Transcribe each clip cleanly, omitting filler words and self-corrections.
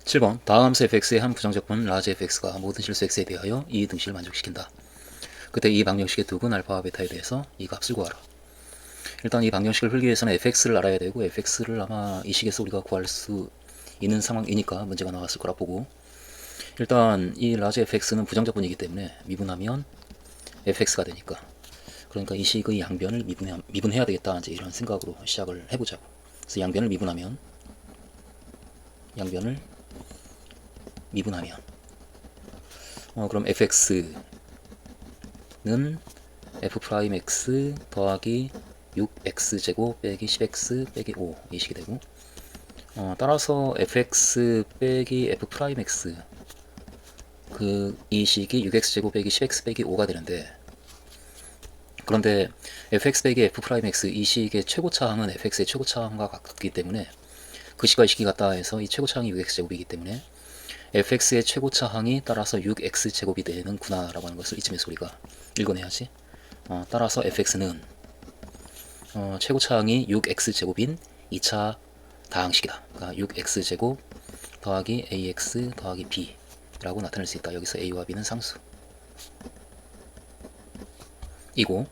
7번 다음 함수 fx의 한 부정적분 라지 fx가 모든 실수 x에 대하여 이 등식을 만족시킨다. 그때 이 방정식의 두근 알파와 베타에 대해서 이 값을 구하라. 일단 이 방정식을 풀기 위해서는 fx를 알아야 되고 fx를 아마 이 식에서 우리가 구할 수 있는 상황이니까 문제가 나왔을 거라 보고, 일단 이 라지 fx는 부정적분이기 때문에 미분하면 fx가 되니까, 그러니까 이 식의 양변을 미분해야 되겠다, 이제 이런 생각으로 시작을 해보자고. 그래서 양변을 미분하면 그럼 fx는 f'x 더하기 6x제곱 빼기 10x 빼기 5 이 식이 되고, 따라서 fx 빼기 f'x 이 식이 6x제곱 빼기 10x 빼기 5가 되는데, 그런데 fx 빼기 f'x 이 식의 최고차항은 fx의 최고차항과 같기 때문에 그 식과 이 식이 같다 해서 이 최고차항이 6x제곱이기 때문에 fx의 최고차항이 따라서 6x제곱이 되는구나 라고 하는 것을 이쯤에서 우리가 읽어내야지. 따라서 fx는 최고차항이 6x제곱인 2차 다항식이다. 그러니까 6x제곱 더하기 ax 더하기 b 라고 나타낼 수 있다. 여기서 a와 b는 상수 이고,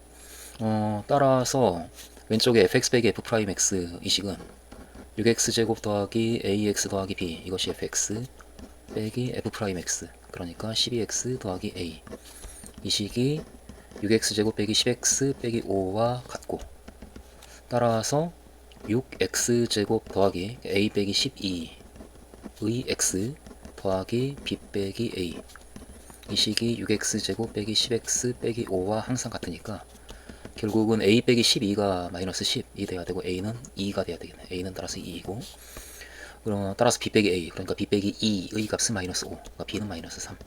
따라서 왼쪽에 fx 빼기 f'x 이 식은 6x제곱 더하기 ax 더하기 b, 이것이 fx 빼기 f'x, 그러니까 12x 더하기 a, 이 식이 6x제곱 빼기 10x 빼기 5와 같고, 따라서 6x제곱 더하기 a 빼기 12의 x 더하기 b 빼기 a, 이 식이 6x제곱 빼기 10x 빼기 5와 항상 같으니까 결국은 a 빼기 12가 마이너스 10이 돼야 되고 a는 2가 돼야 되겠네. a는 따라서 2이고, 그럼 따라서 b 빼기 a, 그러니까 b 빼기 2의 값은 마이너스 5, 그러니까 b는 마이너스 3.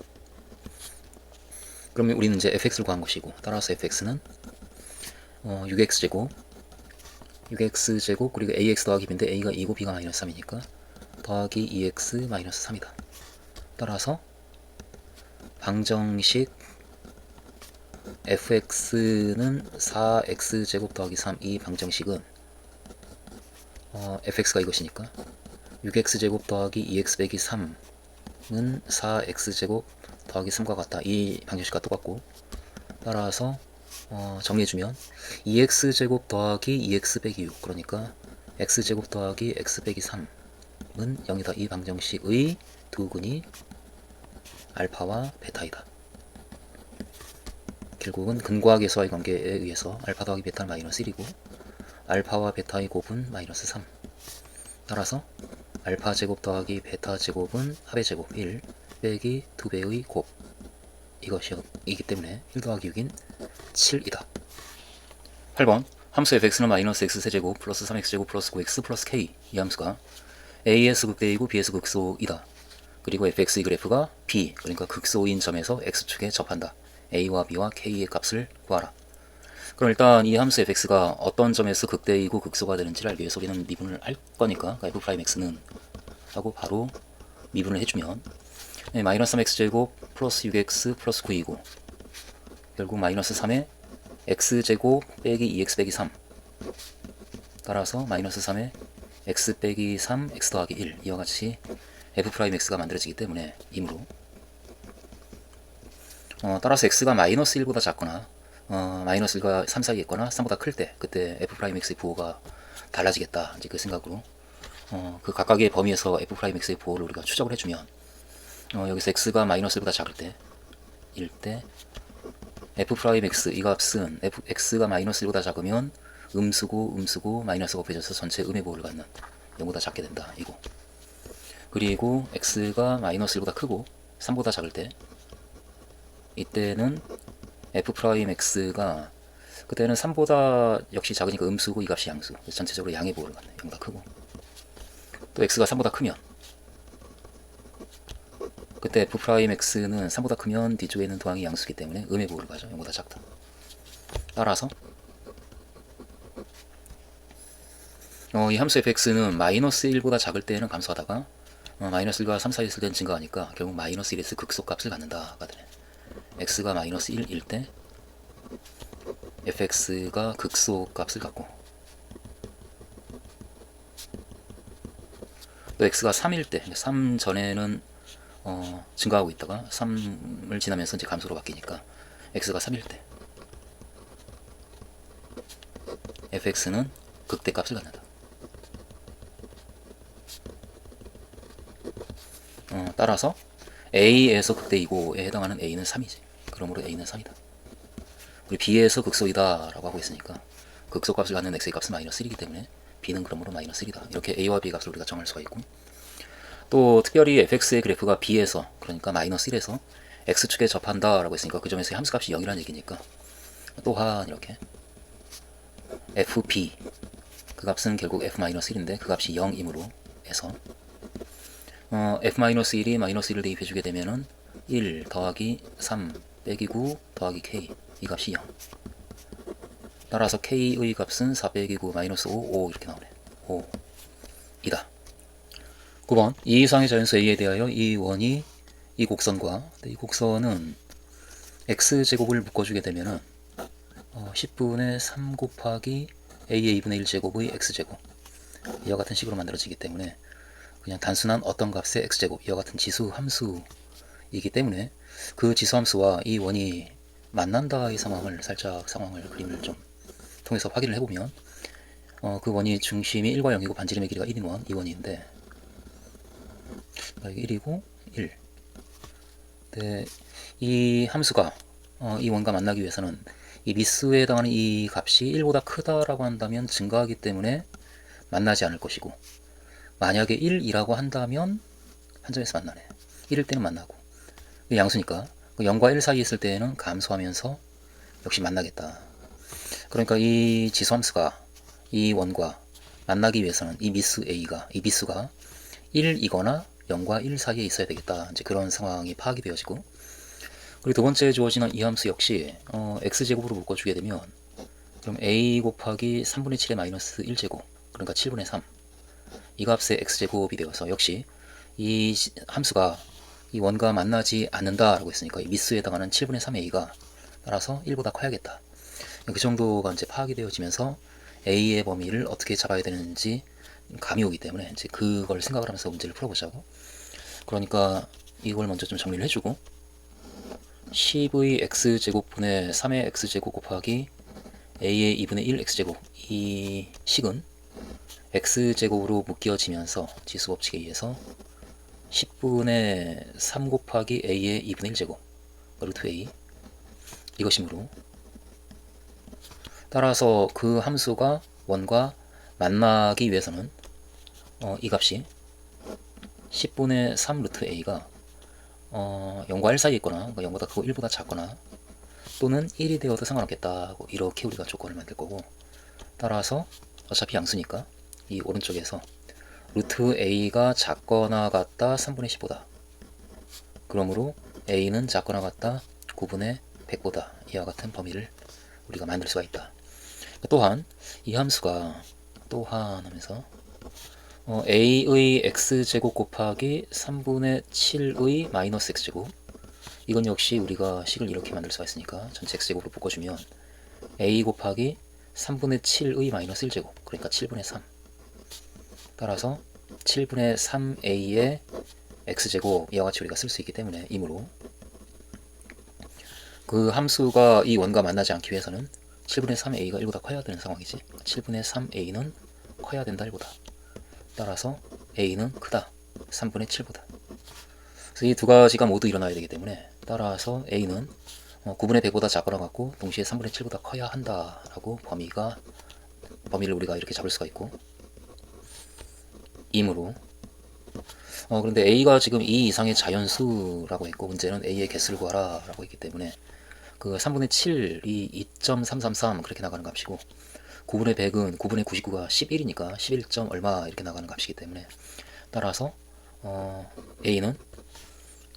그러면 우리는 이제 fx를 구한 것이고, 따라서 fx는 6x제곱 그리고 ax 더하기 b인데 a가 2고 b가 마이너스 3이니까 더하기 2x 마이너스 3이다. 따라서 방정식 fx는 4x제곱 더하기 3, 이 방정식은 fx가 이것이니까 6x제곱 더하기 2x 빼기 3은 4x제곱 더하기 3과 같다. 이 방정식과 똑같고, 따라서 정리해주면 2x제곱 더하기 2x 빼기 6, 그러니까 x제곱 더하기 x 빼기 3은 0이다. 이 방정식의 두근이 알파와 베타이다. 결국은 근과 계수와의 관계에 의해서 알파 더하기 베타는 마이너스 1이고 알파와 베타의 곱은 마이너스 3. 따라서 알파 제곱 더하기 베타 제곱은 합의 제곱 1 빼기 2배의 곱, 이것이기 때문에 1 더하기 6인 7이다. 8번 함수 fx는 마이너스 x세제곱 플러스 3x제곱 플러스 9x 플러스 k, 이 함수가 a에서 극대이고 b에서 극소이다. 그리고 fx의 그래프가 b, 그러니까 극소인 점에서 x축에 접한다. a와 b와 k의 값을 구하라. 그럼 일단 이 함수 fx가 어떤 점에서 극대이고 극소가 되는지를 알기 위해서 우리는 미분을 할 거니까 f'x는 하고 바로 미분을 해주면 마이너스 3x제곱 플러스 6x 플러스 9이고, 결국 마이너스 3에 x제곱 빼기 2x 빼기 3, 따라서 마이너스 3에 x 빼기 3 x 더하기 1, 이와 같이 f'x가 만들어지기 때문에 이므로 따라서 x가 마이너스 1보다 작거나 마이너스 1과 3 사이에 있거나 3보다 클 때 그때 f'x의 부호가 달라지겠다, 이제 그 생각으로 그 각각의 범위에서 f'x의 부호를 우리가 추적을 해주면 여기서 x가 마이너스 1보다 작을 때 f'x 이 값은 x가 마이너스 1보다 작으면 음수고 마이너스가 곱해져서 전체 음의 부호를 갖는 0보다 작게 된다, 이거. 그리고 x가 마이너스 1보다 크고 3보다 작을 때 이때는 f'x가 그때는 3보다 역시 작으니까 음수고 이 값이 양수, 전체적으로 양의 부호를 갖네, 0보다 크고. 또 x가 3보다 크면 그때 f'x는 3보다 크면 뒤쪽에 있는 도항이 양수기 때문에 음의 부호를 가져, 0보다 작다. 따라서 이 함수 fx는 마이너스 1보다 작을 때는 감소하다가 마이너스 1과 3 사이에 있을 때는 증가하니까 결국 마이너스 1에서 극소값을 갖는다가 되네. x가 마이너스 1일 때 fx가 극소값을 갖고, 또 x가 3일 때, 3 전에는 증가하고 있다가 3을 지나면서 이제 감소로 바뀌니까 x가 3일 때 fx는 극대값을 갖는다. 따라서 a에서 극대이고에 해당하는 a는 3이지. 그러므로 a는 3이다. 우리 b에서 극소이다 라고 하고 있으니까 극소값을 갖는 x의 값은 마이너스 1이기 때문에 b는 그러므로 마이너스 1이다. 이렇게 a와 b 값을 우리가 정할 수가 있고, 또 특별히 fx의 그래프가 b에서, 그러니까 마이너스 1에서 x축에 접한다 라고 했으니까 그 점에서 함수값이 0이라는 얘기니까 또한 이렇게 fb 그 값은 결국 f-1인데 그 값이 0이므로 해서 f-1이 마이너스 1을 대입해주게 되면은 1 더하기 3 빼기 9 더하기 k, 이 값이 0. 따라서 k의 값은 4 빼기 9 마이너스 5 이렇게 나오네. 5 이다. 9번 이 이상의 자연수 a에 대하여 이 원이 이 곡선과, 이 곡선은 x제곱을 묶어주게 되면은 10분의 3 곱하기 a의 2분의 1제곱의 x제곱, 이와 같은 식으로 만들어지기 때문에 그냥 단순한 어떤 값의 x제곱, 이와 같은 지수 함수이기 때문에 그 지수 함수와 이 원이 만난다의 상황을, 살짝 상황을, 그림을 좀 통해서 확인을 해보면 그 원이 중심이 1과 0이고 반지름의 길이가 1인 원, 이 원인데 이게 1이고 1. 근데 이 함수가 이 원과 만나기 위해서는 이 미수에 해당하는 이 값이 1보다 크다라고 한다면 증가하기 때문에 만나지 않을 것이고, 만약에 1이라고 한다면 한 점에서 만나네. 1일 때는 만나고, 양수니까 0과 1 사이에 있을 때에는 감소하면서 역시 만나겠다. 그러니까 이 지수함수가 이 원과 만나기 위해서는 이 미수 a가, 이 미수가 1이거나 0과 1 사이에 있어야 되겠다. 이제 그런 상황이 파악이 되어지고, 그리고 두 번째 주어지는 이 함수 역시 x제곱으로 묶어주게 되면 그럼 a 곱하기 3분의 7의 마이너스 1제곱, 그러니까 7분의 3, 이 값의 x제곱이 되어서 역시 이 함수가 이 원과 만나지 않는다라고 했으니까 이 미수에 해당하는 7분의 3a가 따라서 1보다 커야겠다. 그 정도가 이제 파악이 되어지면서 a의 범위를 어떻게 잡아야 되는지 감이 오기 때문에 이제 그걸 생각을 하면서 문제를 풀어보자고. 그러니까 이걸 먼저 좀 정리를 해주고, 10의 x제곱분의 3의 x제곱 곱하기 a의 2분의 1 x제곱, 이 식은 x제곱으로 묶여지면서 지수법칙에 의해서 10분의 3 곱하기 a의 2분의 1제곱 루트 a, 이것이므로 따라서 그 함수가 원과 만나기 위해서는 이 값이 10분의 3 루트 a가 0과 1 사이에 있거나 0보다 크고 1보다 작거나 또는 1이 되어도 상관없겠다, 이렇게 우리가 조건을 만들 거고, 따라서 어차피 양수니까 이 오른쪽에서 루트 a가 작거나 같다 3분의 10보다, 그러므로 a는 작거나 같다 9분의 100보다, 이와 같은 범위를 우리가 만들 수가 있다. 또한 이 함수가 또한 하면서 a의 x제곱 곱하기 3분의 7의 마이너스 x제곱, 이건 역시 우리가 식을 이렇게 만들 수가 있으니까 전체 x제곱으로 묶어주면 a 곱하기 3분의 7의 마이너스 1제곱, 그러니까 7분의 3, 따라서 7분의 3a의 x제곱, 이와 같이 우리가 쓸 수 있기 때문에 이므로 그 함수가 이 원과 만나지 않기 위해서는 7분의 3a가 1보다 커야 되는 상황이지. 7분의 3a는 커야 된다 1보다. 따라서 a는 크다 3분의 7보다. 그래서 이 두 가지가 모두 일어나야 되기 때문에 따라서 a는 9분의 100보다 작거나 같고 동시에 3분의 7보다 커야 한다라고 범위를 우리가 이렇게 잡을 수가 있고, 이므로 그런데 a가 지금 2 이상의 자연수라고 했고 문제는 a의 개수를 구하라 라고 했기 때문에 그 3분의 7이 2.333 그렇게 나가는 값이고, 9분의 100은 9분의 99가 11이니까 11. 얼마 이렇게 나가는 값이기 때문에 따라서 a는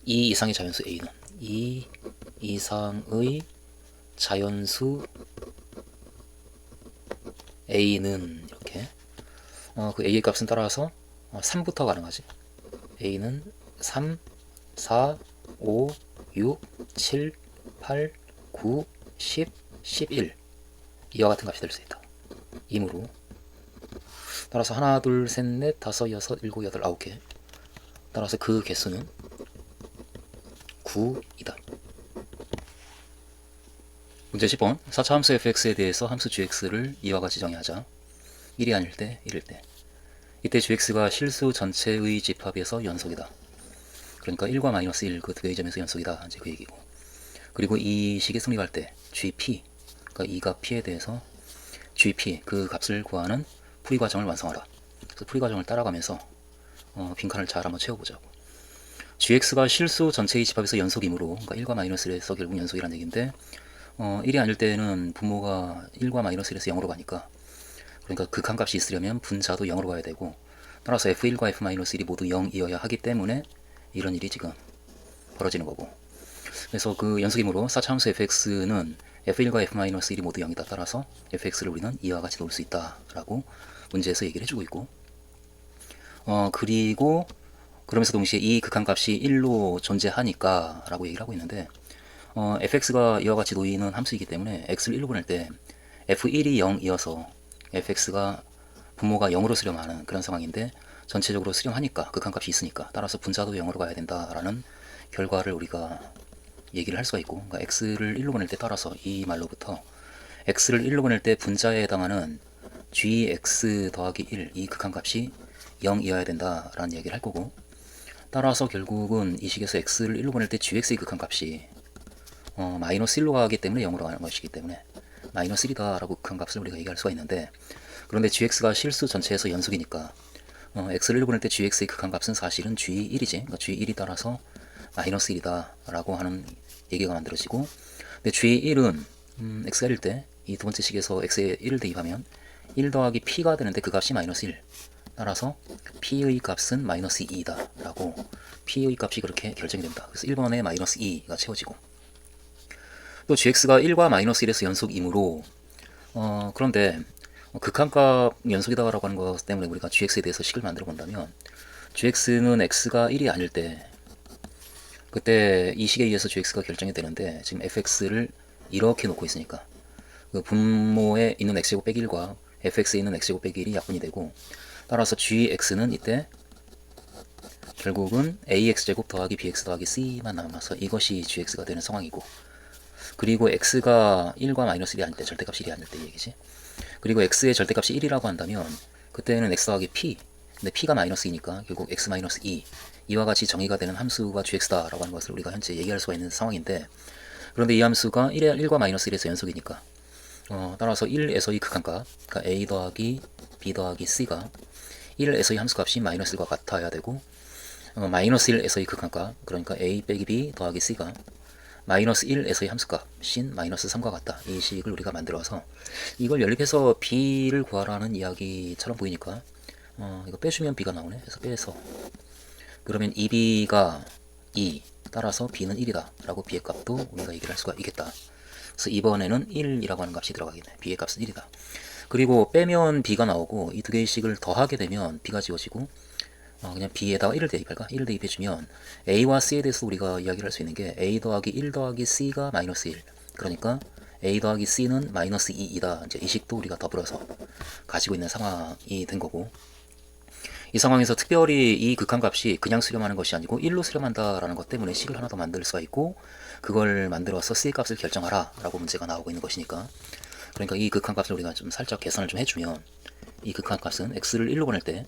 2 이상의 자연수, a는 2 이상의 자연수 a는 이렇게 그 a의 값은 따라서 3부터 가능하지. a는 3, 4, 5, 6, 7, 8, 9, 10, 11 이와 같은 값이 될 수 있다. 이므로 따라서 하나, 둘, 셋, 넷, 다섯, 여섯, 일곱, 여덟, 아홉 개. 따라서 그 개수는 9이다. 문제 10번. 4차 함수 fx에 대해서 함수 gx를 이와 같이 정의하자. 1이 아닐 때, 1일 때. 이때 gx가 실수 전체의 집합에서 연속이다. 그러니까 1과 마이너스 1 그 두 개의 점에서 연속이다. 이제 그 얘기고. 그리고 이 식이 성립할 때 gp, 그러니까 2가 p에 대해서 gp 그 값을 구하는 풀이 과정을 완성하라. 그래서 풀이 과정을 따라가면서 빈칸을 잘 한번 채워보자고. gx가 실수 전체의 집합에서 연속이므로, 그러니까 1과 마이너스 1에서 결국 연속이라는 얘기인데 1이 아닐 때는 분모가 1과 마이너스 1에서 0으로 가니까, 그러니까 극한값이 있으려면 분자도 0으로 가야 되고, 따라서 f1과 f-1이 모두 0이어야 하기 때문에 이런 일이 지금 벌어지는 거고. 그래서 그 연속이므로 4차 함수 fx는 f1과 f-1이 모두 0이다. 따라서 fx를 우리는 이와 같이 놓을 수 있다 라고 문제에서 얘기를 해주고 있고, 그리고 그러면서 동시에 이 극한값이 1로 존재하니까 라고 얘기를 하고 있는데, fx가 이와 같이 놓이는 함수이기 때문에 x를 1로 보낼 때 f1이 0이어서 fx가 분모가 0으로 수렴하는 그런 상황인데, 전체적으로 수렴하니까 극한값이 있으니까 따라서 분자도 0으로 가야 된다라는 결과를 우리가 얘기를 할 수가 있고, 그러니까 x를 1로 보낼 때 따라서 이 말로부터 x를 1로 보낼 때 분자에 해당하는 gx 더하기 1 이 극한값이 0이어야 된다라는 얘기를 할 거고, 따라서 결국은 이 식에서 x를 1로 보낼 때 gx의 극한값이 마이너스 1로 가기 때문에 0으로 가는 것이기 때문에 마이너스 1이다 라고 극한값을 우리가 얘기할 수가 있는데, 그런데 gx가 실수 전체에서 연속이니까 x를 1로 보낼 때 gx의 극한값은 사실은 g1이지. 그러니까 g1이 따라서 마이너스 1이다 라고 하는 얘기가 만들어지고, 근데 g1은 x가 1일 때 이 두 번째 식에서 x에 1을 대입하면 1 더하기 p가 되는데 그 값이 마이너스 1. 따라서 p의 값은 마이너스 2이다 라고 p의 값이 그렇게 결정이 됩니다. 그래서 1번에 마이너스 2가 채워지고, 또 gx가 1과 마이너스 1에서 연속이므로 그런데 극한값 연속이다 라고 하는 것 때문에 우리가 gx에 대해서 식을 만들어 본다면, gx는 x가 1이 아닐 때 그때 이 식에 의해서 gx가 결정이 되는데, 지금 fx를 이렇게 놓고 있으니까 그 분모에 있는 x제곱 빼기 1과 fx에 있는 x제곱 빼기 1이 약분이 되고, 따라서 gx는 이때 결국은 ax제곱 더하기 bx 더하기 c만 남아서 이것이 gx가 되는 상황이고, 그리고 x가 1과 마이너스 1이 아닐 때, 절대값이 1이 아닐 때 얘기지. 그리고 x의 절대값이 1이라고 한다면 그때는 x 더하기 p, 근데 p가 마이너스 2니까 결국 x 마이너스 2 이와 같이 정의가 되는 함수가 gx다 라고 하는 것을 우리가 현재 얘기할 수가 있는 상황인데, 그런데 이 함수가 1과 마이너스 1에서 연속이니까 따라서 1에서의 극한값, 그러니까 a 더하기 b 더하기 c가 1에서의 함수값이 마이너스 1과 같아야 되고, 마이너스 1에서의 극한값, 그러니까 a 빼기 b 더하기 c가 마이너스 1에서의 함수값인 마이너스 3과 같다. 이 식을 우리가 만들어서 이걸 연립해서 b를 구하라는 이야기처럼 보이니까 이거 빼주면 b가 나오네. 그래서 빼서 그러면 2b가 2, 따라서 b는 1이다 라고 b의 값도 우리가 얘기를 할 수가 있겠다. 그래서 이번에는 1이라고 하는 값이 들어가겠네. b의 값은 1이다. 그리고 빼면 b가 나오고, 이 두 개의 식을 더하게 되면 b가 지워지고, 그냥 b에다가 1을 대입할까? 1을 대입해주면 a와 c에 대해서 우리가 이야기를 할 수 있는 게 a 더하기 1 더하기 c가 마이너스 1, 그러니까 a 더하기 c는 마이너스 2이다. 이제 이 식도 우리가 더불어서 가지고 있는 상황이 된 거고, 이 상황에서 특별히 이 극한값이 그냥 수렴하는 것이 아니고 1로 수렴한다라는 것 때문에 식을 하나 더 만들 수가 있고, 그걸 만들어서 c의 값을 결정하라 라고 문제가 나오고 있는 것이니까, 그러니까 이 극한값을 우리가 좀 살짝 계산을 좀 해주면, 이 극한값은 x를 1로 보낼 때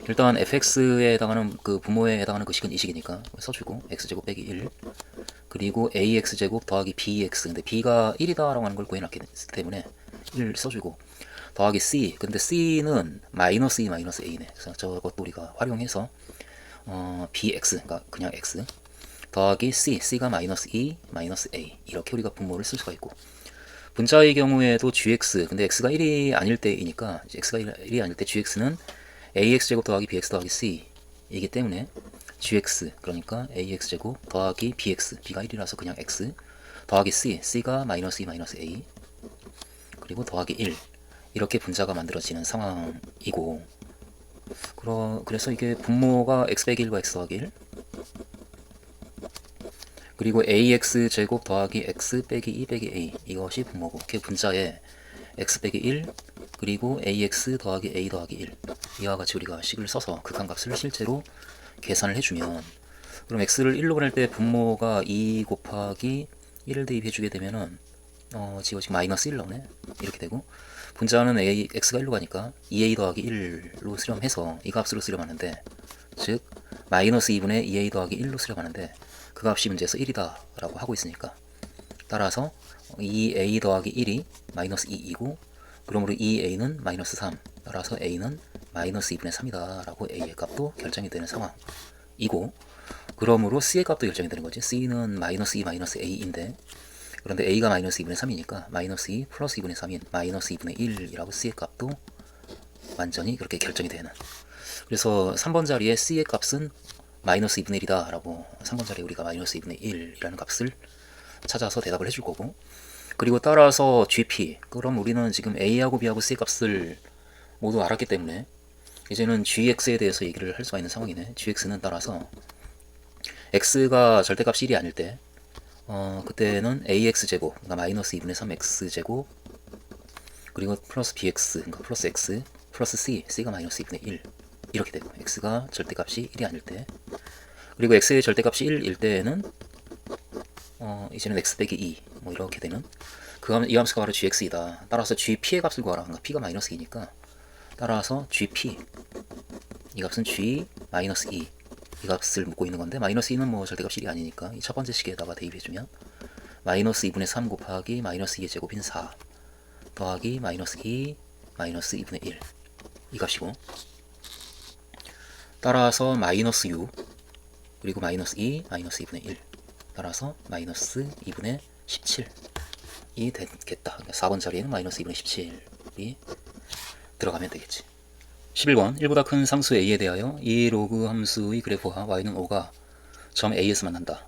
일단 fx에 해당하는 그 분모에 해당하는 그 식은 이 식이니까 써주고, x제곱 빼기 1, 그리고 ax제곱 더하기 bx, 근데 b가 1이다 라고 하는 걸 구해놨기 때문에 1 써주고, 더하기 c, 근데 c는 마이너스 2 마이너스 a네. 그래서 저것도 우리가 활용해서 bx, 그러니까 그냥 x 더하기 c, c가 마이너스 2 마이너스 a, 이렇게 우리가 분모를 쓸 수가 있고, 분자의 경우에도 gx, 근데 x가 1이 아닐 때이니까, x가 1이 아닐 때 gx는 ax제곱 더하기 bx 더하기 c 이기 때문에 gx, 그러니까 ax제곱 더하기 bx, b가 1이라서 그냥 x 더하기 c, c가 마이너스 2 마이너스 a, 그리고 더하기 1, 이렇게 분자가 만들어지는 상황이고, 그래서 이게 분모가 x 빼기 1과 x 더하기 1, 그리고 ax 제곱 더하기 x 빼기 2 빼기 a, 이것이 분모고, 그 분자에 x 빼기 1 그리고 ax 더하기 a 더하기 1 이와 같이 우리가 식을 써서 극한값을 실제로 계산을 해주면, 그럼 x를 1로 보낼 때 분모가 2 곱하기 1을 대입해주게 되면은 지금 마이너스 1 나오네. 이렇게 되고, 분자는 x가 1로 가니까 2a 더하기 1로 수렴해서 이 값으로 수렴하는데, 즉 마이너스 2분의 2a 더하기 1로 수렴하는데 그 값이 문제에서 1이다 라고 하고 있으니까, 따라서 2a 더하기 1이 마이너스 2이고, 그러므로 2a는 마이너스 3, 따라서 a는 마이너스 2분의 3이다 라고 a의 값도 결정이 되는 상황이고, 그러므로 c의 값도 결정이 되는 거지. c는 마이너스 2 마이너스 a인데, 그런데 a가 마이너스 2분의 3이니까 마이너스 2 플러스 2분의 3인 마이너스 2분의 1이라고 c의 값도 완전히 그렇게 결정이 되는. 그래서 3번 자리에 c의 값은 마이너스 2분의 1이다 라고, 3번 자리에 우리가 마이너스 2분의 1이라는 값을 찾아서 대답을 해줄 거고, 그리고 따라서 gp, 그럼 우리는 지금 a하고 b하고 c의 값을 모두 알았기 때문에 이제는 gx에 대해서 얘기를 할 수가 있는 상황이네. gx는 따라서 x가 절대값이 1이 아닐 때 그때는 ax제곱, 그러니까 마이너스 2분의 3x제곱, 그리고 플러스 bx, 그러니까 플러스 x, 플러스 c가 마이너스 2분의 1 이렇게 되고, x가 절대값이 1이 아닐 때, 그리고 x의 절대값이 1일 때에는 이제는 x 빼기 2 뭐 이렇게 되는, 이 함수가 바로 gx이다. 따라서 gp의 값을 구하라. 그러니까 p가 마이너스 2니까 따라서 gp, 이 값은 g 마이너스 2, 이 값을 묻고 있는 건데, 마이너스 2는 뭐 절대값이 1이 아니니까 이 첫 번째 식에다가 대입해주면 마이너스 2분의 3 곱하기 마이너스 2의 제곱인 4 더하기 마이너스 2 마이너스 2분의 1 이 값이고, 따라서 마이너스 6, 그리고 마이너스 2 마이너스 2분의 1, 따라서 마이너스 2분의 17이 되겠다. 그러니까 4번 자리에는 마이너스 2분의 17이 들어가면 되겠지. 11번 1보다 큰 상수 a에 대하여 이 로그 함수의 그래프와 y는 5가 점 a에서 만난다.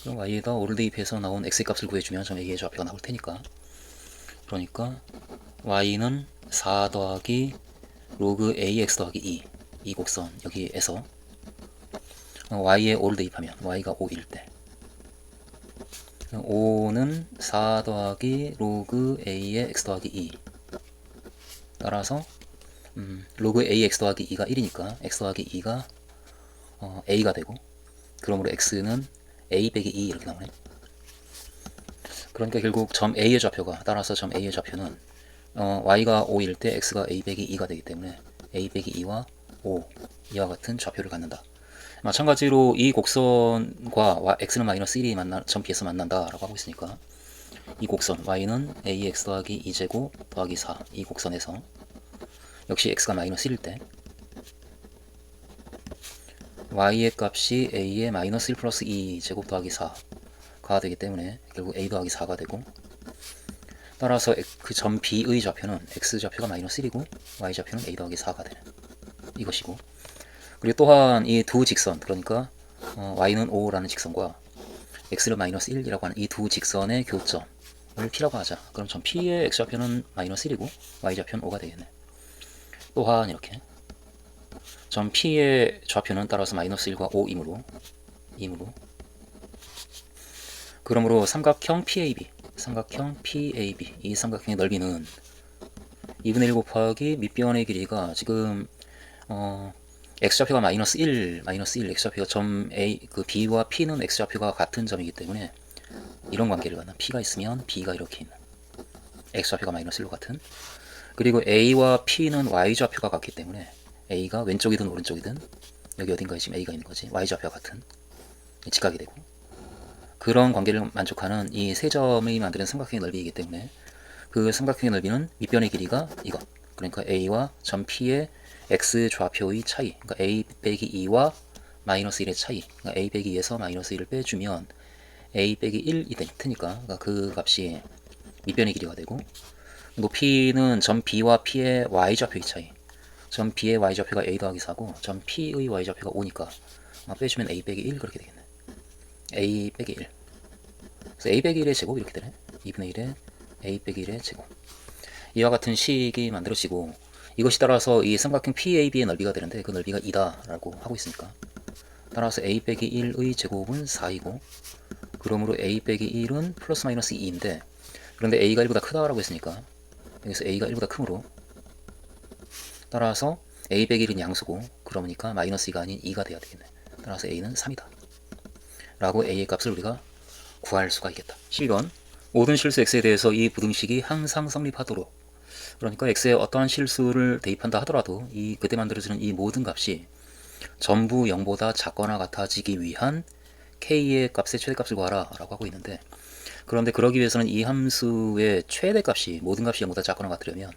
그럼 y에다 5를 대입해서 나온 x의 값을 구해주면 점 a의 좌표가 나올 테니까, 그러니까 y는 4 더하기 로그 ax 더하기 2, 이 곡선 여기에서 y에 5를 대입하면 y가 5일 때 5는 4 더하기 로그 a의 x 더하기 2, 따라서 로그 ax 더하기 2가 1이니까 x 더하기 2가 a가 되고, 그러므로 x는 a 빼기 2 이렇게 나오네. 그러니까 결국 점 a의 좌표가, 따라서 점 a의 좌표는 y가 5일 때 x가 a 빼기 2가 되기 때문에 a 빼기 2와 5 이와 같은 좌표를 갖는다. 마찬가지로 이 곡선과 x는 마이너스 1이 점 P에서 만난다 라고 하고 있으니까, 이 곡선 y는 ax 더하기 2제곱 더하기 4, 이 곡선에서 역시 x가 마이너스 1일 때 y의 값이 a의 마이너스 1 플러스 2제곱 더하기 4가 되기 때문에 결국 a 더하기 4가 되고, 따라서 그 점 B의 좌표는 x 좌표가 마이너스 1이고 y 좌표는 a 더하기 4가 되는 이것이고, 그리고 또한 이 두 직선, 그러니까 y는 5라는 직선과 x는 마이너스 1이라고 하는 이 두 직선의 교점을 P라고 하자. 그럼 점 P의 x좌표는 마이너스 1이고 y좌표는 5가 되겠네. 또한 이렇게 점 P의 좌표는 따라서 마이너스 1과 5이므로 그러므로 삼각형 PAB, 이 삼각형의 넓이는 2분의 1 곱하기 밑변의 길이가 지금 x좌표가 마이너스 1, x좌표가 점 A, 그 B와 P는 x좌표가 같은 점이기 때문에 이런 관계를 갖는, P가 있으면 B가 이렇게 있는, x좌표가 마이너스 1로 같은, 그리고 A와 P는 y좌표가 같기 때문에 A가 왼쪽이든 오른쪽이든 여기 어딘가에 지금 A가 있는 거지, y좌표가 같은 직각이 되고, 그런 관계를 만족하는 이 세 점이 만드는 삼각형의 넓이이기 때문에 그 삼각형의 넓이는 밑변의 길이가 이것, 그러니까 A와 점 P의 x 좌표의 차이, 그러니까 a 빼기 2와 마이너스 1의 차이, 그러니까 a 빼기 2에서 마이너스 1을 빼주면 a 빼기 1이 될 테니까, 그러니까 그 값이 밑변의 길이가 되고, 높이는 점 B와 P의 y좌표의 차이, 점 B의 y좌표가 a 더하기 4고 점 P의 y좌표가 5니까 빼주면 a 빼기 1 그렇게 되겠네. a 빼기 1, 그래서 a 빼기 1의 제곱 이렇게 되네. 2분의 1의 a 빼기 1의 제곱, 이와 같은 식이 만들어지고, 이것이 따라서 이 삼각형 PAB의 넓이가 되는데 그 넓이가 2다 라고 하고 있으니까, 따라서 a 빼기 1의 제곱은 4이고, 그러므로 a 빼기 1은 플러스 마이너스 2인데, 그런데 a가 1보다 크다라고 했으니까 여기서 a가 1보다 크므로 따라서 a 빼기 1은 양수고 그러니까 마이너스 2가 아닌 2가 돼야 되겠네. 따라서 a는 3이다 라고 a의 값을 우리가 구할 수가 있겠다. 12번 모든 실수 x에 대해서 이 부등식이 항상 성립하도록, 그러니까 x에 어떠한 실수를 대입한다 하더라도 이 그때 만들어지는 이 모든 값이 전부 0보다 작거나 같아지기 위한 k의 값의 최대값을 구하라 라고 하고 있는데, 그런데 그러기 위해서는 이 함수의 최대값이 모든 값이 0보다 작거나 같으려면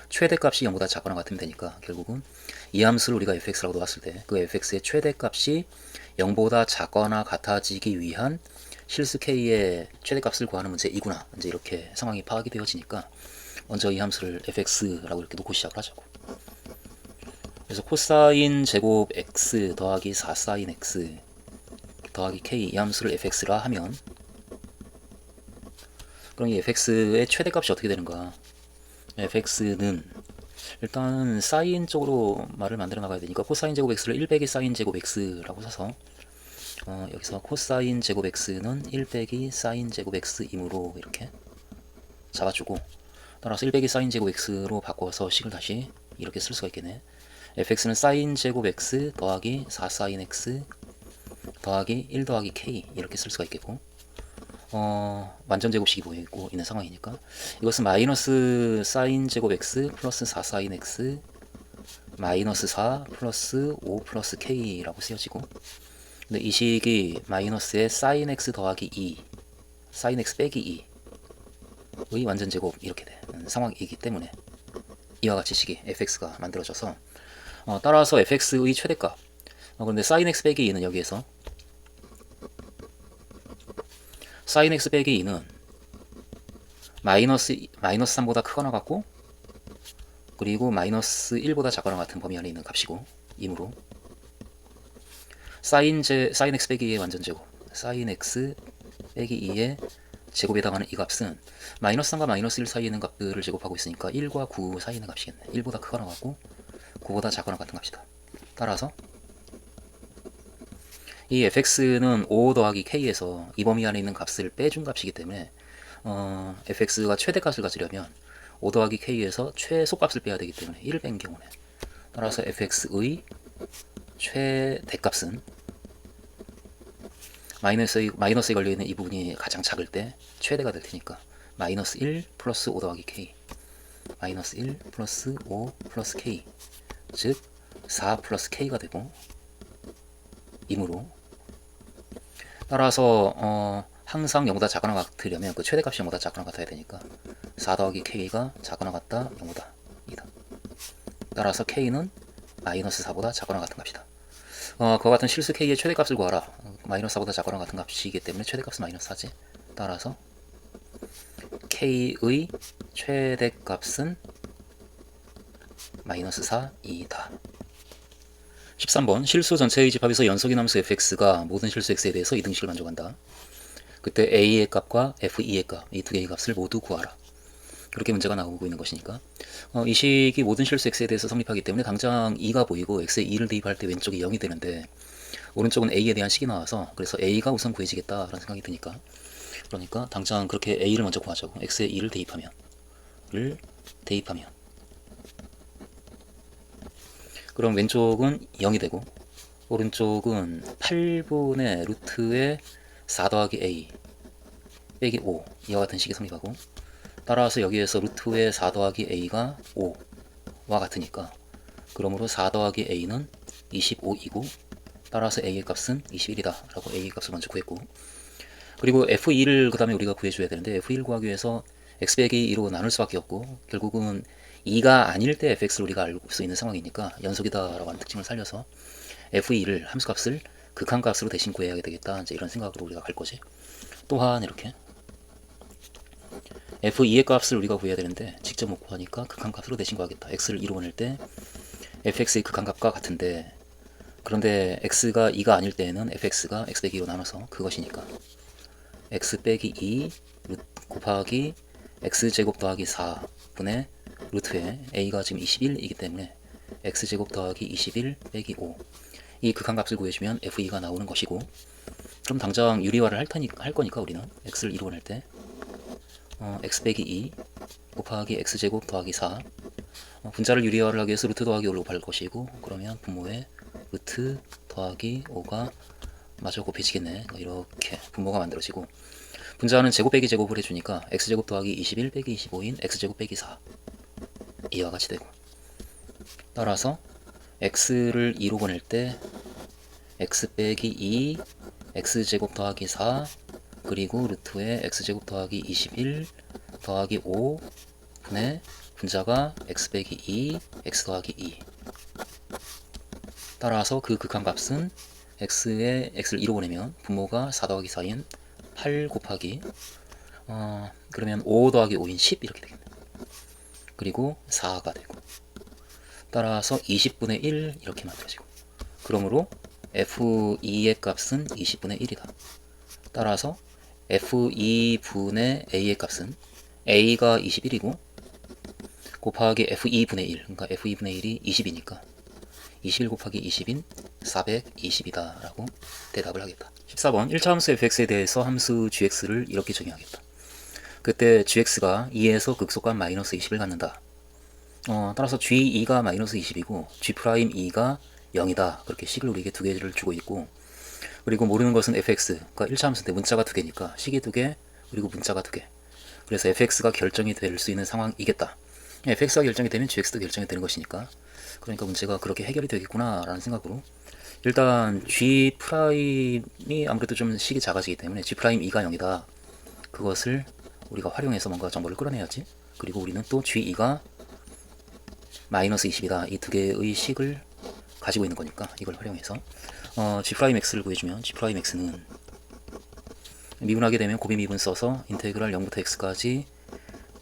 최대값이 0보다 작거나 같으면 되니까 결국은 이 함수를 우리가 fx라고 놓았을 때 그 fx의 최대값이 0보다 작거나 같아지기 위한 실수 k의 최대값을 구하는 문제이구나, 이제 이렇게 상황이 파악이 되어지니까 먼저 이 함수를 fx라고 이렇게 놓고 시작을 하자고. 그래서 코사인 제곱 x 더하기 4사인 x 더하기 k 이 함수를 fx라 하면, 그럼 이 fx의 최대값이 어떻게 되는가? fx는 일단 사인 쪽으로 말을 만들어 나가야 되니까 코사인 제곱 x를 1 빼기 사인 제곱 x라고 써서 여기서 코사인 제곱 x는 1 빼기 사인 제곱 x이므로 이렇게 잡아주고, 따라서 1 빼기 사인 제곱 x로 바꿔서 식을 다시 이렇게 쓸 수가 있겠네. fx는 사인 제곱 x 더하기 4 사인 x 더하기 1 더하기 k 이렇게 쓸 수가 있겠고, 완전 제곱식이 보이고 있는 상황이니까 이것은 마이너스 사인 제곱 x 플러스 4 사인 x 마이너스 4 플러스 5 플러스 k라고 쓰여지고, 근데 이 식이 마이너스의 사인 x 더하기 2 사인 x 빼기 2의 완전 제곱 이렇게 되는 상황이기 때문에 이와 같이 식이 fx가 만들어져서 따라서 fx의 최대값, 그런데 사인 x 빼기 2는 여기에서 사인 x 빼기 2는 마이너스 3보다 크거나 같고, 그리고 마이너스 1보다 작거나 같은 범위 안에 있는 값이고, 이므로 사인 x 빼기 2의 완전 제곱, 사인 x 빼기 2의 제곱에 해당하는 이 값은 마이너스 3과 마이너스 1 사이에 있는 값들을 제곱하고 있으니까 1과 9 사이에 있는 값이겠네. 1보다 크거나 같고 9보다 작거나 같은 값이다. 따라서 이 fx는 5 더하기 k에서 이 범위 안에 있는 값을 빼준 값이기 때문에 fx가 최대값을 가지려면 5 더하기 k에서 최소값을 빼야 되기 때문에 1을 뺀 경우네. 따라서 fx의 최대값은 마이너스에 걸려있는 이 부분이 가장 작을 때 최대가 될 테니까 마이너스 1 플러스 5 더하기 k 마이너스 1 플러스 5 플러스 k 즉 4 플러스 k가 되고, 이므로 따라서 항상 0보다 작거나 같으려면 그 최대값이 0보다 작거나 같아야 되니까 4 더하기 k가 작거나 같다 0보다 2다. 따라서 k는 마이너스 4보다 작거나 같은 값이다. 그와 같은 실수 k의 최대값을 구하라. 마이너스 4보다 작거나 같은 값이기 때문에 최대값은 마이너스 4지. 따라서 k의 최대값은 마이너스 4이다. 13번 실수 전체의 집합에서 연속인 함수 fx가 모든 실수 x에 대해서 이등식을 만족한다. 그때 a의 값과 fe의 값, 이 두 개의 값을 모두 구하라. 그렇게 문제가 나오고 있는 것이니까 이 식이 모든 실수 x에 대해서 성립하기 때문에 당장 2가 보이고 x에 2를 대입할 때 왼쪽이 0이 되는데 오른쪽은 a에 대한 식이 나와서 그래서 a가 우선 구해지겠다라는 생각이 드니까, 그러니까 당장 그렇게 a를 먼저 구하자고. x에 2를 대입하면 그럼 왼쪽은 0이 되고 오른쪽은 8분의 루트의 4 더하기 a 빼기 5 이와 같은 식이 성립하고, 따라서 여기에서 루트의 4 더하기 a가 5와 같으니까 그러므로 4 더하기 a는 25이고 따라서 a의 값은 21이다 라고 a의 값을 먼저 구했고, 그리고 f2를 그 다음에 우리가 구해줘야 되는데 f1 구하기 위해서 x 빼기 2로 나눌 수밖에 없고, 결국은 2가 아닐 때 fx를 우리가 알 수 있는 상황이니까 연속이다 라고 하는 특징을 살려서 f2를 함수값을 극한값으로 대신 구해야 되겠다, 이제 이런 생각으로 우리가 갈 거지. 또한 이렇게 f2의 값을 우리가 구해야 되는데 직접 못 구하니까 극한값으로 대신 구하겠다. x를 2로 보낼 때 fx의 극한값과 같은데, 그런데 x가 2가 아닐 때에는 fx가 x 빼기 2로 나눠서 그것이니까 x 빼기 2 곱하기 x제곱 더하기 4분의 루트에 a가 지금 21이기 때문에 x제곱 더하기 21 빼기 5 이 극한값을 구해주면 f2가 나오는 것이고, 그럼 당장 유리화를 할 거니까 우리는 x를 2로 보낼 때 x 빼기 2 곱하기 x제곱 더하기 4 분자를 유리화를 하기 위해서 루트 더하기 5로 할 것이고, 그러면 분모에 루트 더하기 5가 마저 곱해지겠네. 이렇게 분모가 만들어지고, 분자는 제곱 빼기 제곱을 해주니까 x제곱 더하기 21 빼기 25인 x제곱 빼기 4 이와 같이 되고, 따라서 x를 2로 보낼 때 x 빼기 2 x제곱 더하기 4 그리고 루트에 x제곱 더하기 21 더하기 5 분의 분자가 x 빼기 2 x 더하기 2. 따라서 그 극한값은 x에 x를 2로 보내면 분모가 4 더하기 4인 8 곱하기 그러면 5 더하기 5인 10 이렇게 되겠네. 그리고 4가 되고, 따라서 20분의 1 이렇게 만들어지고, 그러므로 f2의 값은 20분의 1이다. 따라서 f2분의 a의 값은 a가 21이고 곱하기 f2분의 1, 그러니까 f2분의 1이 20이니까 21 곱하기 20인 420이다 라고 대답을 하겠다. 14번 1차 함수 fx에 대해서 함수 gx를 이렇게 정의하겠다. 그때 gx가 2에서 극소값 마이너스 20을 갖는다. 따라서 g2가 마이너스 20이고 g'2가 0이다. 그렇게 식을 우리에게 두 개를 주고 있고, 그리고 모르는 것은 fx, 그러니까 1차 함수인데 문자가 두 개니까 식이 두 개, 그리고 문자가 두 개. 그래서 fx가 결정이 될 수 있는 상황이겠다. fx가 결정이 되면 gx도 결정이 되는 것이니까, 그러니까 문제가 그렇게 해결이 되겠구나 라는 생각으로, 일단 G'이 아무래도 좀 식이 작아지기 때문에 G'2가 0이다. 그것을 우리가 활용해서 뭔가 정보를 끌어내야지. 그리고 우리는 또 G2가 마이너스 20이다. 이 두 개의 식을 가지고 있는 거니까 이걸 활용해서 G'X를 구해주면 G'X는 미분하게 되면 곱비 미분 써서 인테그랄 0부터 x까지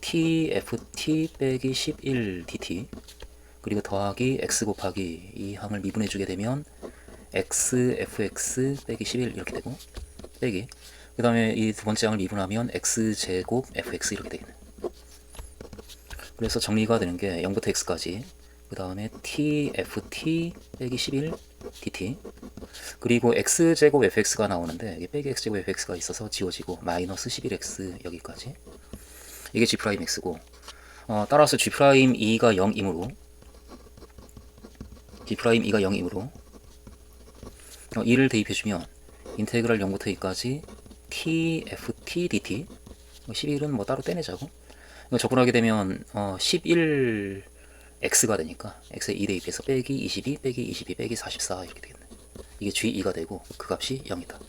tft 빼기 11 dt 그리고 더하기 x 곱하기 이 항을 미분해주게 되면 x fx 빼기 11 이렇게 되고, 빼기 그 다음에 이 두 번째 항을 미분하면 x제곱 fx 이렇게 되겠네. 그래서 정리가 되는 게 0부터 x까지, 그 다음에 tft 빼기 11 dt 그리고 x제곱 fx가 나오는데 이게 빼기 x제곱 fx가 있어서 지워지고 마이너스 11x 여기까지, 이게 G'X고, 따라서 G'2가 0이므로 G'2가 0이므로 2를 대입해주면 인테그랄 0부터 2까지 tft dt 11은 뭐 따로 떼내자고, 적분하게 되면 11x가 되니까 x에 2 대입해서 빼기 22 빼기 22 빼기 44 이렇게 되겠네. 이게 G2가 되고 그 값이 0이다.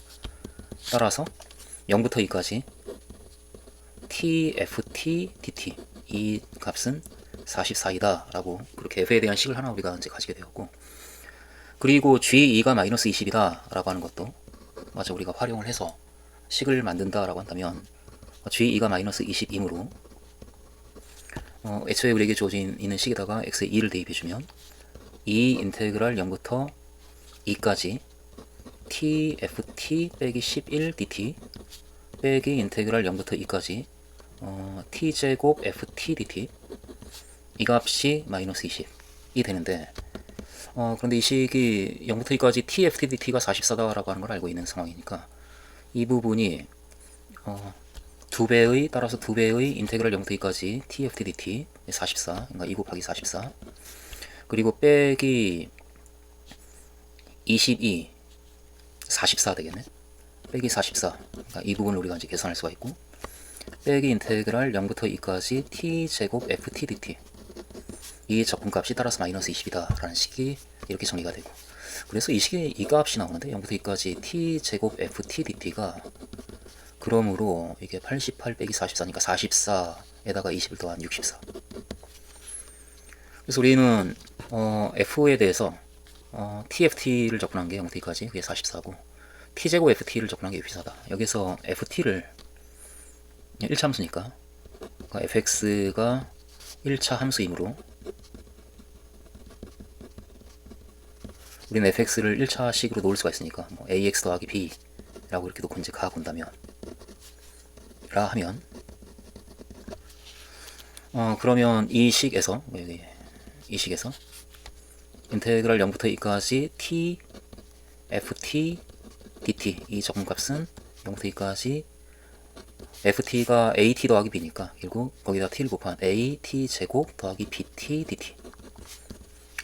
따라서 0부터 2까지 tft dt 이 값은 44이다 라고, 그렇게 f에 대한 식을 하나 우리가 이제 가지게 되었고, 그리고 G2가 마이너스 20이다 라고 하는 것도 마저 우리가 활용을 해서 식을 만든다 라고 한다면 G2가 마이너스 20이므로 애초에 우리에게 주어진 있는 식에다가 x에 2를 대입해주면 2 인테그랄 0부터 2까지 tft 빼기 11 dt 빼기 인테그랄 0부터 2까지 t제곱 ft dt 이 값이 마이너스 20이 되는데, 그런데 이 식이 0부터 2까지 tft dt가 44다 라고 하는 걸 알고 있는 상황이니까 이 부분이 따라서 2배의 인테그랄 0부터 2까지 tft dt 44, 그러니까 2 곱하기 44 그리고 빼기 22 44 되겠네. 빼기 44, 그러니까 이 부분을 우리가 이제 계산할 수가 있고, 빼기 인테그랄 0부터 2까지 t제곱 ft dt 이 적분값이 따라서 마이너스 20이다 라는 식이 이렇게 정리가 되고, 그래서 이 식이 이 값이 나오는데 0부터 2까지 t제곱 ft dt가 그러므로 이게 88 빼기 44니까 44에다가 20을 더한 64. 그래서 우리는 f에 대해서 tft를 접근한 게 0부터 2까지 그게 44고 t제곱 ft를 접근한 게 64다. 여기서 ft를 1차 함수니까 그러니까 fx가 1차 함수이므로 우리는 fx를 1차 식으로 놓을 수가 있으니까 뭐 ax 더하기 b 라고 이렇게 놓고 이제 가본다면 하면 그러면 이 식에서 인테그랄 0부터 2까지 t ft dt 이 적분값은 0부터 2까지 ft가 at 더하기 b니까 결국 거기다 t를 곱한 a t 제곱 더하기 bt dt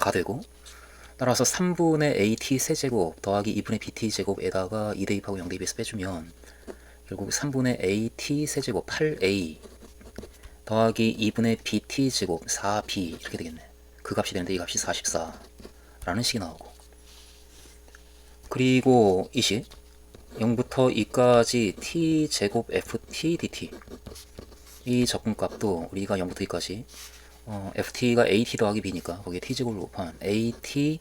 4 되고, 따라서 3분의 AT 세제곱 더하기 2분의 BT 제곱에다가 2 대입하고 0 대입해서 빼주면 결국 3분의 AT 세제곱 8A 더하기 2분의 BT 제곱 4B 이렇게 되겠네. 그 값이 되는데 이 값이 44라는 식이 나오고, 그리고 이 식 0부터 2까지 t 제곱 ft dt 이 적분값도 우리가 0부터 2까지 ft가 at 더하기 b니까 거기에 t 제곱을 곱한 at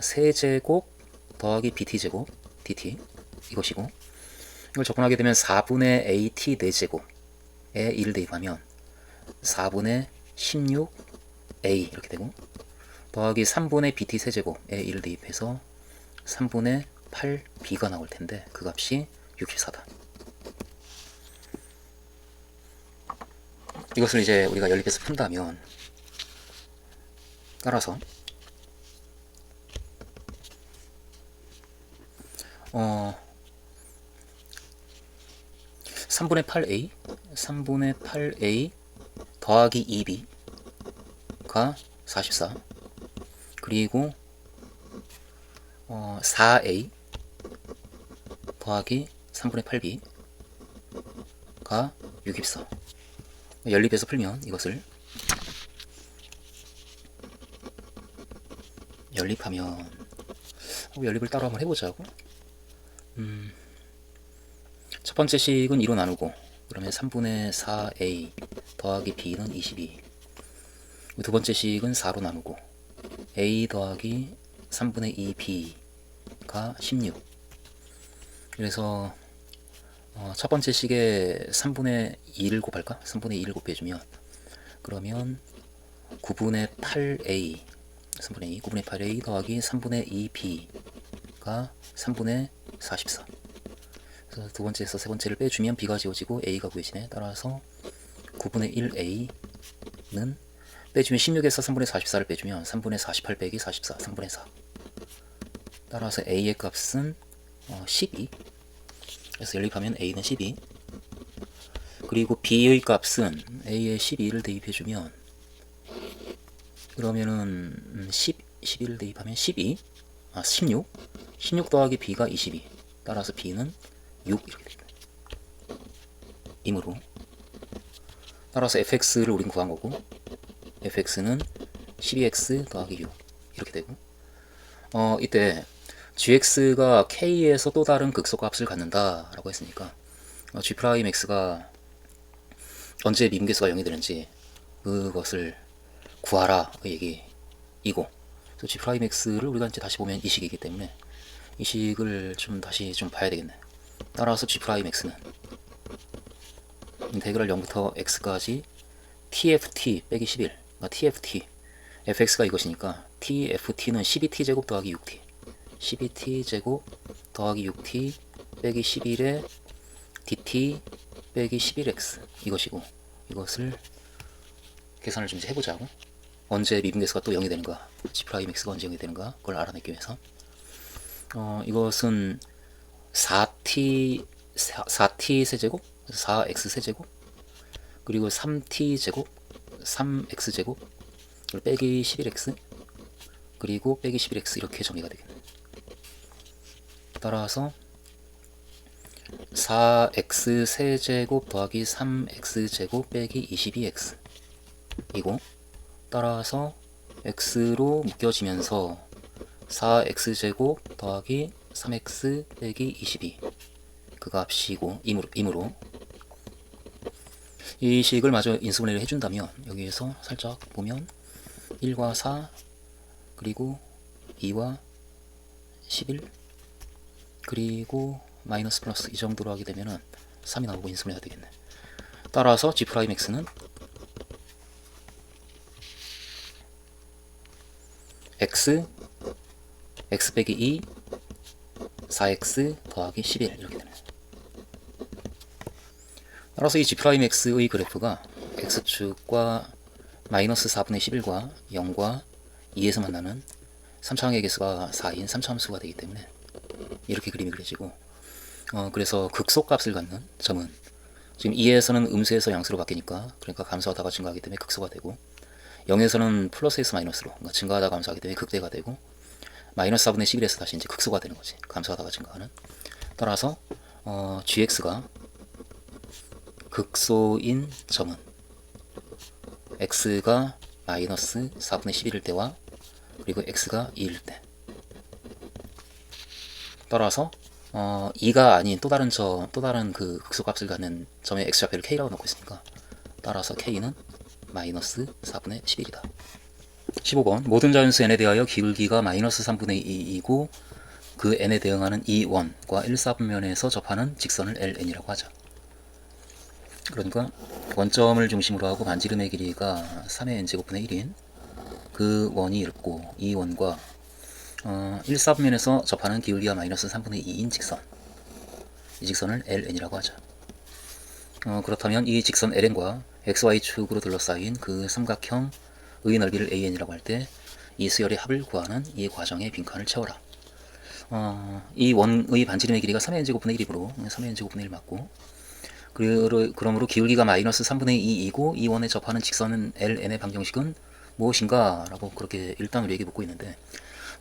세제곱 더하기 bt 제곱 dt 이것이고, 이걸 적분하게 되면 4분의 at 4제곱에 1을 대입하면 4분의 16a 이렇게 되고, 더하기 3분의 bt 세제곱에 1을 대입해서 3분의 8b가 나올 텐데 그 값이 64다. 이것을 이제 우리가 연립해서 푼다면, 따라서 3분의 8a 더하기 2b가 44, 그리고 4a 더하기 3분의 8b가 64. 연립해서 풀면 이것을 연립하면, 연립을 따로 한번 해보자고. 첫 번째 식은 2로 나누고, 그러면 3분의 4a 더하기 b는 22. 두 번째 식은 4로 나누고 a 더하기 3분의 2b가 16. 그래서 첫 번째 식에 3분의 2를 곱할까? 3분의 2를 곱해주면, 그러면 9분의 8a 3분의 2, 9분의 8a 더하기 3분의 2b가 3분의 44. 그래서 두 번째에서 세 번째를 빼주면 b가 지워지고 a가 구해지네. 따라서 9분의 1a는 빼주면 16에서 3분의 44를 빼주면 3분의 48 빼기 44, 3분의 4. 따라서 a의 값은 12. 그래서 연립하면 a는 12. 그리고 b의 값은 a에 12를 대입해주면, 그러면은 12를 대입하면 16. 16 더하기 b가 22. 따라서 b는 6 이렇게 됩니다. 이므로 따라서 fx를 우린 구한 거고, fx는 12x 더하기 6 이렇게 되고, 이때 gx가 k에서 또 다른 극소값을 갖는다 라고 했으니까 g'x가 언제 미분계수가 0이 되는지 그것을 구하라 그 얘기이고, 또 g'x를 우리가 이제 다시 보면 이 식이기 때문에 이 식을 다시 봐야 되겠네. 따라서 g'x는 인테그랄 0부터 x까지 tft 빼기 11, tft fx가 이것이니까 tft는 12t 제곱 더하기 6t 12t 제곱 더하기 6t 빼기 11에 dt 빼기 11x 이것이고, 이것을 계산을 좀 이제 해보자고. 언제 미분계수가 또 0이 되는가, g'x가 언제 0이 되는가 그걸 알아내기 위해서 이것은 4t 세제곱 4x 세제곱 그리고 3t 제곱 3x 제곱 빼기 11x 그리고 빼기 11x 이렇게 정리가 되겠네. 따라서 4x 세제곱 더하기 3x 제곱 빼기 22x 이고, 따라서 x로 묶여지면서 4x 제곱 더하기 3x 빼기 22 그 값이고, 이므로 이 식을 마저 인수분해를 해준다면 여기에서 살짝 보면 1과 4 그리고 2와 11 그리고 마이너스 플러스 이 정도로 하게 되면은 3이 나오고 인수분해가 되겠네. 따라서 g'x는 x 빼기 2 4x 더하기 11 이렇게 되네. 따라서 이 g'x의 그래프가 x축과 마이너스 4분의 11과 0과 2에서 만나는 3차항의 개수가 4인 3차함수가 되기 때문에 이렇게 그림이 그려지고, 그래서 극소값을 갖는 점은 지금 2에서는 음수에서 양수로 바뀌니까, 그러니까 감소하다가 증가하기 때문에 극소가 되고, 0에서는 플러스에서 마이너스로 그러니까 증가하다 감소하기 때문에 극대가 되고 마이너스 4분의 11에서 다시 이제 극소가 되는 거지. 감소하다가 증가하는. 따라서 gx가 극소인 점은 x가 마이너스 4분의 11일 때와 그리고 x가 2일 때. 따라서 2가 아닌 또 다른 그 극소값을 갖는 점의 x좌표를 k라고 놓고 있으니까 따라서 k는 마이너스 4분의 11이다. 15번 모든 자연수 n에 대하여 기울기가 마이너스 3분의 2이고 그 n에 대응하는 이 원과 1사분면에서 접하는 직선을 ln이라고 하자. 그러니까 원점을 중심으로 하고 반지름의 길이가 3의 n제곱분의 1인 그 원이 있고 이 원과 1사분면에서 접하는 기울기가 마이너스 3분의 2인 직선, 이 직선을 ln이라고 하자. 그렇다면 이 직선 ln과 xy축으로 둘러싸인 그 삼각형의 넓이를 an이라고 할 때 이 수열의 합을 구하는 이 과정의 빈칸을 채워라. 이 원의 반지름의 길이가 3의 n제곱분의 1이므로 3의 n제곱분의 1 맞고, 그러므로 기울기가 마이너스 3분의 2이고 이 원에 접하는 직선은 ln의 방정식은 무엇인가? 라고 그렇게 일단 우리에게 묻고 있는데,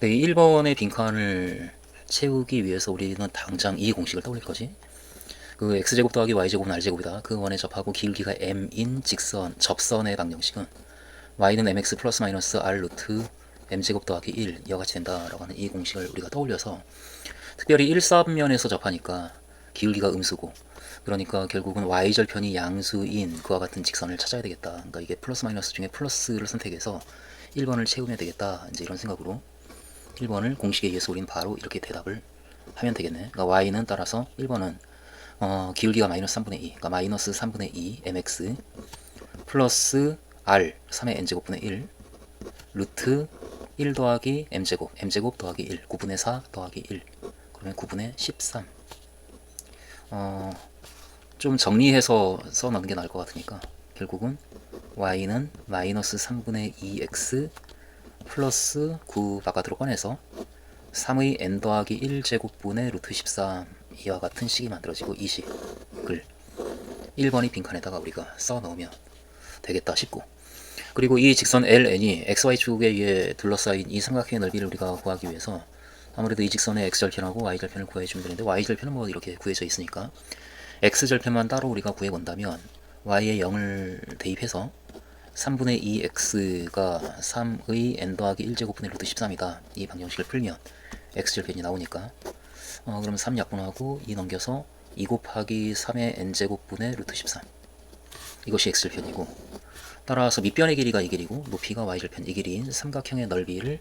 이 1번의 빈칸을 채우기 위해서 우리는 당장 이 공식을 떠올릴 거지. 그 x제곱 더하기 y제곱은 r제곱이다. 그 원에 접하고 기울기가 m인 직선, 접선의 방정식은 y는 mx 플러스 마이너스 r 루트 m제곱 더하기 1 이와 같이 된다라고 하는 이 공식을 우리가 떠올려서, 특별히 1사분면에서 접하니까 기울기가 음수고, 그러니까 결국은 y절편이 양수인 그와 같은 직선을 찾아야 되겠다. 그러니까 이게 플러스 마이너스 중에 플러스를 선택해서 1번을 채우면 되겠다. 이제 이런 생각으로 1번을 공식에 의해서 우리는 바로 이렇게 대답을 하면 되겠네. 그러니까 y는 따라서 1번은 기울기가 마이너스 3분의 2, 그러니까 마이너스 3분의 2 mx 플러스 r 3의 n제곱분의 1 루트 1 더하기 m제곱, m제곱 더하기 1, 9분의 4 더하기 1, 그러면 9분의 13. 좀 정리해서 써놓는 게 나을 것 같으니까 결국은 y는 마이너스 3분의 2x 플러스 9 바깥으로 꺼내서 3의 n 더하기 1제곱분의 루트 13 이와 같은 식이 만들어지고, 이 식을 1번이 빈칸에다가 우리가 써 넣으면 되겠다 싶고, 그리고 이 직선 ln이 xy축에 의해 둘러싸인 이 삼각형의 넓이를 우리가 구하기 위해서 아무래도 이 직선의 x절편하고 y절편을 구해주면 되는데, y절편은 뭐 이렇게 구해져 있으니까 x절편만 따로 우리가 구해본다면 y에 0을 대입해서 3분의 2x가 3의 n 더하기 1제곱분의 루트 13이다. 이 방정식을 풀면 x절편이 나오니까 그럼 3 약분하고 2 넘겨서 2 곱하기 3의 n제곱분의 루트 13, 이것이 x절편이고, 따라서 밑변의 길이가 이 길이고 높이가 y절편 이 길이인 삼각형의 넓이를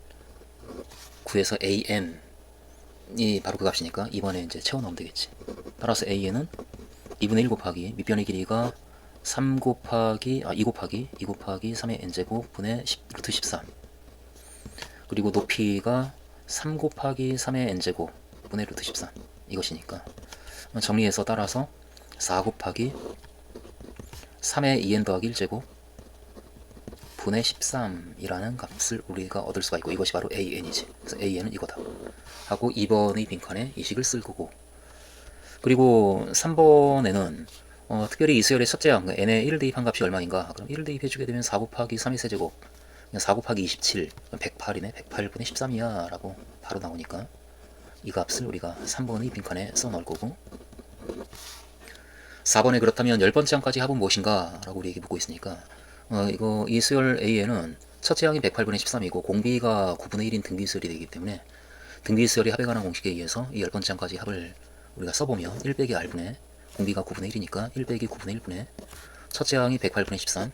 구해서 an이 바로 그 값이니까 이번에 이제 채워 넣으면 되겠지. 따라서 an은 2분의 1 곱하기 밑변의 길이가 2 곱하기 3의 n제곱 분의 루트 13, 그리고 높이가 3 곱하기 3의 n제곱 분의 루트 13, 이것이니까 정리해서 따라서 4 곱하기 3의 2n 더하기 1제곱 분의 13이라는 값을 우리가 얻을 수가 있고, 이것이 바로 an이지. 그래서 an은 이거다 하고 2번의 빈칸에 이 식을 쓸 거고, 그리고 3번에는 특별히 이 수열의 첫째 항 n에 1을 대입한 값이 얼마인가? 그럼 1을 대입해주게 되면 4 곱하기 3의 세제곱, 4 곱하기 27, 108이네. 108분의 13이야 라고 바로 나오니까 이 값을 우리가 3번의 빈칸에 써 넣을 거고, 4번에 그렇다면 10번째 항까지 합은 무엇인가? 라고 우리에게 묻고 있으니까 이 수열 A에는 첫째 항이 108분의 13이고 공비가 9분의 1인 등비수열이 되기 때문에 등비수열이 합에 관한 공식에 의해서 이 10번째 항까지 합을 우리가 써보면 1 빼기 R분의 공비가 9분의 1이니까 1 빼기 9분의 1분의 첫째 항이 108분의 13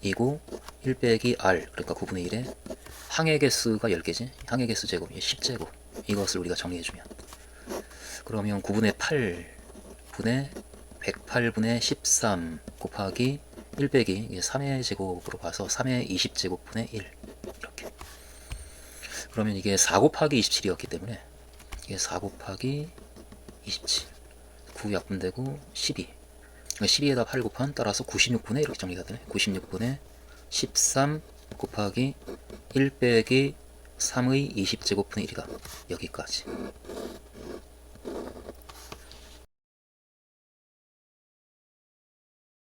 이고 1 빼기 R, 그러니까 9분의 1에 항의 개수가 10개지. 항의 개수 제곱이 10제곱. 이것을 우리가 정리해주면 그러면 9분의 8분의 108분의 13 곱하기 1 빼기 3의 제곱으로 봐서 3의 20제곱분의 1, 이렇게. 그러면 이게 4 곱하기 27이었기 때문에 이게 4 곱하기 27, 9 약분되고 12, 12에다 8 곱한 따라서 96분의 이렇게 정리가 되네. 96분의 13 곱하기 1 빼기 3의 20제곱분의 1이다. 여기까지.